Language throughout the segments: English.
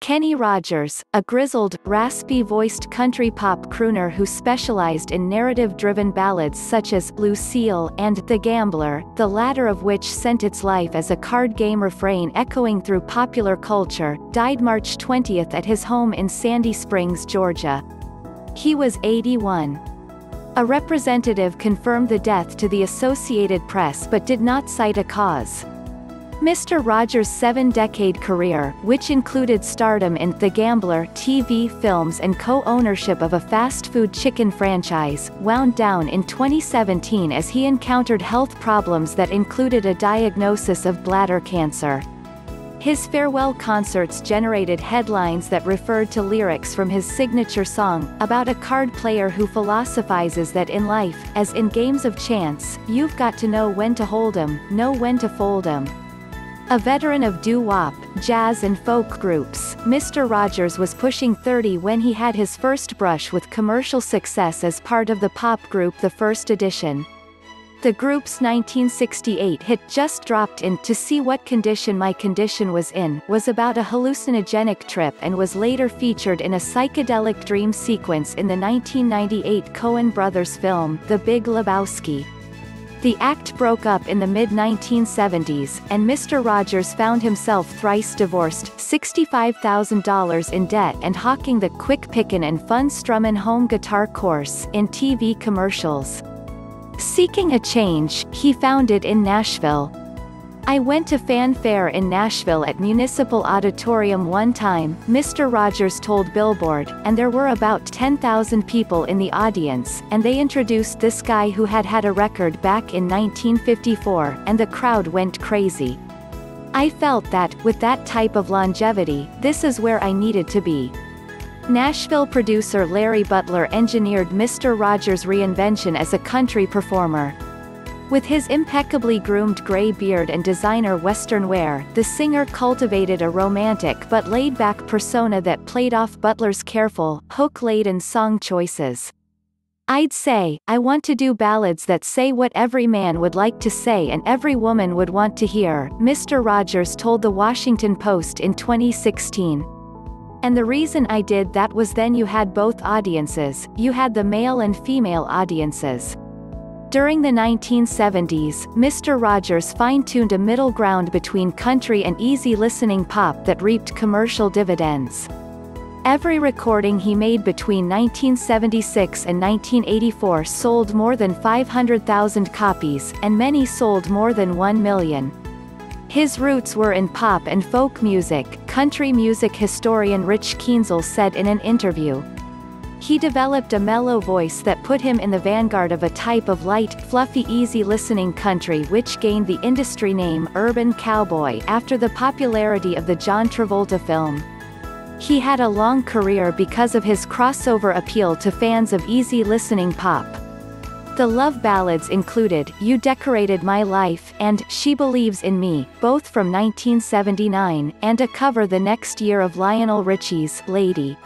Kenny Rogers, a grizzled, raspy-voiced country pop crooner who specialized in narrative-driven ballads such as Lucille and The Gambler, the latter of which sent its life as a card game refrain echoing through popular culture, died March 20 at his home in Sandy Springs, Georgia. He was 81. A representative confirmed the death to the Associated Press but did not cite a cause. Mr. Rogers' 7-decade career, which included stardom in The Gambler TV films and co-ownership of a fast food chicken franchise, wound down in 2017 as he encountered health problems that included a diagnosis of bladder cancer. His farewell concerts generated headlines that referred to lyrics from his signature song, about a card player who philosophizes that in life, as in games of chance, you've got to know when to hold 'em, know when to fold 'em. A veteran of doo-wop, jazz and folk groups, Mr. Rogers was pushing 30 when he had his first brush with commercial success as part of the pop group The First Edition. The group's 1968 hit Just Dropped In to See What Condition My Condition Was In was about a hallucinogenic trip and was later featured in a psychedelic dream sequence in the 1998 Coen Brothers film, The Big Lebowski. The act broke up in the mid-1970s, and Mr. Rogers found himself thrice divorced, $65,000 in debt and hawking the quick pickin' and fun strummin' home guitar course in TV commercials. Seeking a change, he found it in Nashville. I went to fanfare in Nashville at Municipal Auditorium one time, Mr. Rogers told Billboard, and there were about 10,000 people in the audience, and they introduced this guy who had had a record back in 1954, and the crowd went crazy. I felt that, with that type of longevity, this is where I needed to be. Nashville producer Larry Butler engineered Mr. Rogers' reinvention as a country performer. With his impeccably groomed gray beard and designer Western wear, the singer cultivated a romantic but laid-back persona that played off Butler's careful, hook-laden song choices. I'd say, I want to do ballads that say what every man would like to say and every woman would want to hear, Mr. Rogers told The Washington Post in 2016. And the reason I did that was then you had both audiences, you had the male and female audiences. During the 1970s, Mr. Rogers fine-tuned a middle ground between country and easy-listening pop that reaped commercial dividends. Every recording he made between 1976 and 1984 sold more than 500,000 copies, and many sold more than 1 million. His roots were in pop and folk music, country music historian Rich Kienzle said in an interview. He developed a mellow voice that put him in the vanguard of a type of light, fluffy easy-listening country which gained the industry name Urban Cowboy after the popularity of the John Travolta film. He had a long career because of his crossover appeal to fans of easy-listening pop. The love ballads included You Decorated My Life and She Believes in Me, both from 1979, and a cover the next year of Lionel Richie's Lady.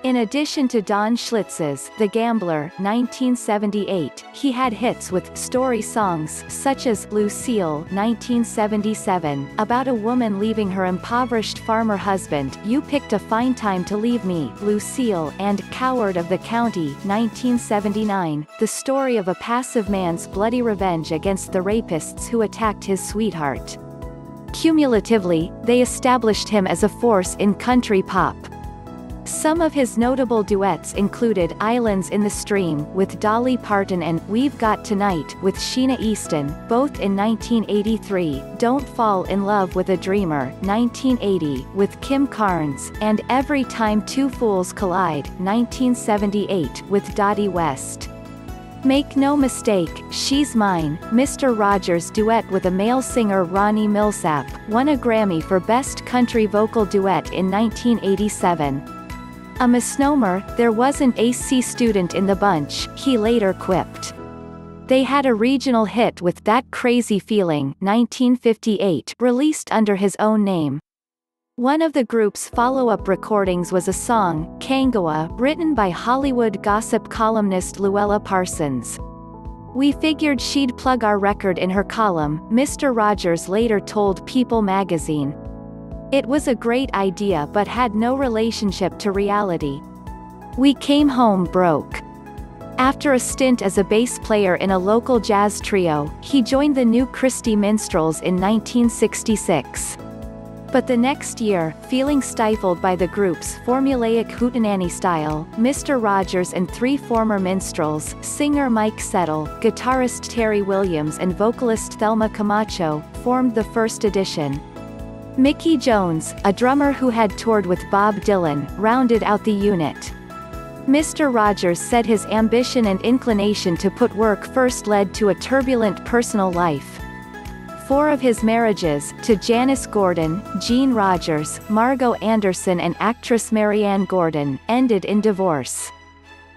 In addition to Don Schlitz's The Gambler 1978, he had hits with story songs such as Lucille 1977, about a woman leaving her impoverished farmer husband, You Picked a Fine Time to Leave Me, Lucille, and Coward of the County 1979, the story of a passive man's bloody revenge against the rapists who attacked his sweetheart. Cumulatively, they established him as a force in country pop. Some of his notable duets included Islands in the Stream with Dolly Parton and We've Got Tonight with Sheena Easton, both in 1983, Don't Fall in Love with a Dreamer 1980 with Kim Carnes, and Every Time Two Fools Collide 1978 with Dottie West. Make no mistake, She's Mine, Mr. Rogers' duet with a male singer Ronnie Milsap, won a Grammy for Best Country Vocal Duet in 1987. A misnomer, there wasn't a C student in the bunch, he later quipped. They had a regional hit with That Crazy Feeling 1958, released under his own name. One of the group's follow-up recordings was a song, Kangawa, written by Hollywood gossip columnist Luella Parsons. We figured she'd plug our record in her column, Mr. Rogers later told People magazine. It was a great idea but had no relationship to reality. We came home broke. After a stint as a bass player in a local jazz trio, he joined the New Christie Minstrels in 1966. But the next year, feeling stifled by the group's formulaic hootenanny style, Mr. Rogers and three former minstrels, singer Mike Settle, guitarist Terry Williams and vocalist Thelma Camacho, formed the first edition. Mickey Jones, a drummer who had toured with Bob Dylan, rounded out the unit. Mr. Rogers said his ambition and inclination to put work first led to a turbulent personal life. 4 of his marriages, to Janice Gordon, Jean Rogers, Margot Anderson and actress Marianne Gordon, ended in divorce.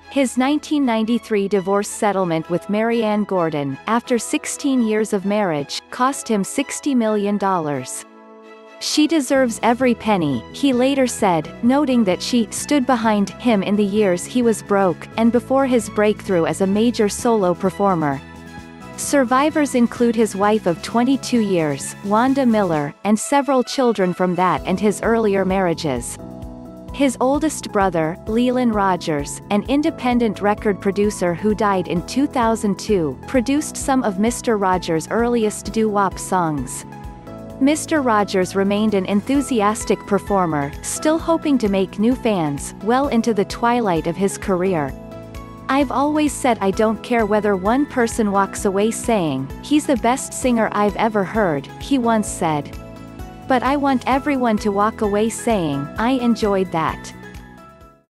His 1993 divorce settlement with Marianne Gordon, after 16 years of marriage, cost him $60 million. "She deserves every penny," he later said, noting that she stood behind him in the years he was broke, and before his breakthrough as a major solo performer. Survivors include his wife of 22 years, Wanda Miller, and several children from that and his earlier marriages. His oldest brother, Leland Rogers, an independent record producer who died in 2002, produced some of Mr. Rogers' earliest doo-wop songs. Mr. Rogers remained an enthusiastic performer, still hoping to make new fans, well into the twilight of his career. "I've always said I don't care whether one person walks away saying, 'He's the best singer I've ever heard,'" he once said. "But I want everyone to walk away saying, 'I enjoyed that.'"